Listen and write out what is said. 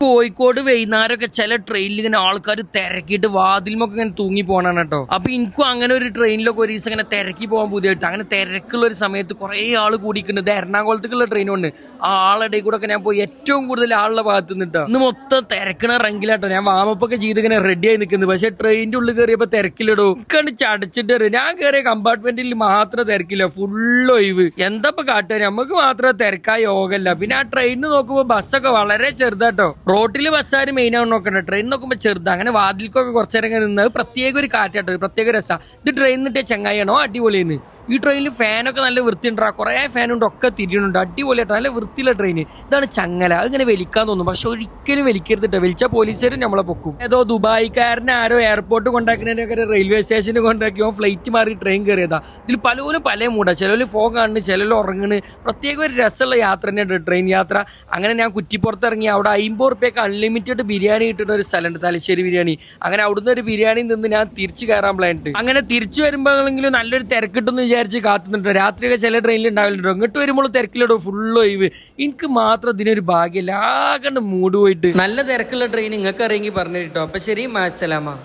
കോഴിക്കോട് വൈകുന്നേരമൊക്കെ ചില ട്രെയിനിൽ ഇങ്ങനെ ആൾക്കാർ തിരക്കിയിട്ട് വാതിലുമൊക്കെ ഇങ്ങനെ തൂങ്ങി പോകണാണ് കേട്ടോ. അപ്പൊ എനിക്കും അങ്ങനെ ഒരു ട്രെയിനിലൊക്കെ ഒരു ദിവസം ഇങ്ങനെ തിരക്കി പോകാൻ പുതിയായിട്ട് അങ്ങനെ തിരക്കുള്ള ഒരു സമയത്ത് കുറെ ആള് കൂടിയിട്ടുണ്ട്. എറണാകുളത്തേക്കുള്ള ട്രെയിൻ ഉണ്ട്. ആ ആളുടെ കൂടെ ഒക്കെ ഞാൻ പോയി ഏറ്റവും കൂടുതൽ ആളുടെ ഭാഗത്ത് നിന്നിട്ടോ. ഇന്ന് മൊത്തം തിരക്കണ റെങ്കിലാട്ടോ. ഞാൻ വാമപ്പൊക്കെ ചെയ്ത് ഇങ്ങനെ റെഡി ആയി നിൽക്കുന്നത്. പക്ഷെ ട്രെയിനിന്റെ ഉള്ളിൽ കയറിയപ്പോ തിരക്കില്ലടോ. കണ്ട് ചടച്ചിട്ട് ഞാൻ കയറിയ കമ്പാർട്ട്മെന്റിൽ മാത്രം തിരക്കില്ല, ഫുൾ ഒഴിവ്. എന്താ കാട്ടുക, നമുക്ക് മാത്രം തിരക്കായ യോഗല്ല. പിന്നെ ആ ട്രെയിനിൽ നോക്കുമ്പോൾ ബസ്സൊക്കെ വളരെ ചെറുതാട്ടോ. റോട്ടില് ബസ്സാര് മെയിൻ ആവും നോക്കണ്ട, ട്രെയിൻ നോക്കുമ്പോൾ ചെറുതാ. അങ്ങനെ വാതിൽക്കൊക്കെ കുറച്ചേരം നിന്നത് പ്രത്യേക ഒരു കാറ്റാട്ടോ, പ്രത്യേക രസാ. ഇത് ട്രെയിനിട്ട് ചങ്ങായിയാണോ അടിപൊളിയെന്ന്. ഈ ട്രെയിനിൽ ഫാനൊക്കെ നല്ല വൃത്തിയുണ്ടാ, കുറെ ഫാനുണ്ട്, ഒക്കെ തിരിയുന്നുണ്ട്, അടിപൊളിയാട്ടോ, നല്ല വൃത്തിയുള്ള ട്രെയിൻ. ഇതാണ് ചങ്ങല. അതിങ്ങനെ വലിക്കാൻ തോന്നും, പക്ഷെ ഒരിക്കലും വലിക്കരുതിട്ടോ. വലിച്ച പോലീസുകാരും നമ്മളെ പൊക്കും. ഏതോ ദുബായിക്കാരനെ ആരോ എയർപോർട്ട് കൊണ്ടാക്കുന്നതിനൊക്കെ റെയിൽവേ സ്റ്റേഷനിൽ കൊണ്ടാക്കിയോ ഫ്ലൈറ്റ് മാറി ട്രെയിൻ കയറിയതാ. ഇതിൽ പലരും പല മൂടാ. ചിലര് ഫോൺ കാണുന്നു, ചിലര് ഉറങ്ങണ്. പ്രത്യേക ഒരു രസമുള്ള യാത്ര തന്നെയുണ്ട് ട്രെയിൻ യാത്ര. അങ്ങനെ ഞാൻ കുറ്റിപ്പുറത്തിറങ്ങി. അവിടെ 50 റുപ്യക്ക് അൺലിമിറ്റഡ് ബിരിയാണി കിട്ടുന്ന ഒരു സ്ഥലമുണ്ട്, തലശ്ശേരി ബിരിയാണി. അങ്ങനെ അവിടുന്ന് ഒരു ബിരിയാണി നിന്ന് ഞാൻ തിരിച്ചു കയറാൻ പ്ലാനുണ്ട്. അങ്ങനെ തിരിച്ചു വരുമ്പോഴെങ്കിലും നല്ലൊരു തിരക്കിട്ടെന്ന് വിചാരിച്ച് കാത്തുന്നുണ്ട്. രാത്രിയൊക്കെ ചില ട്രെയിനിൽ ഉണ്ടാവില്ലല്ലോ. ഇങ്ങോട്ട് വരുമ്പോൾ തിരക്കിലിടോ, ഫുള്ള് ഒഴിവ്. എനിക്ക് മാത്രം ഇതിനൊരു ഭാഗ്യമില്ല, ആകണ്ട് മൂട് പോയിട്ട്. നല്ല തിരക്കുള്ള ട്രെയിൻ നിങ്ങൾക്ക് അറിയെങ്കിൽ പറഞ്ഞു കേട്ടോ. അപ്പൊ ശരി, മാസലാമ.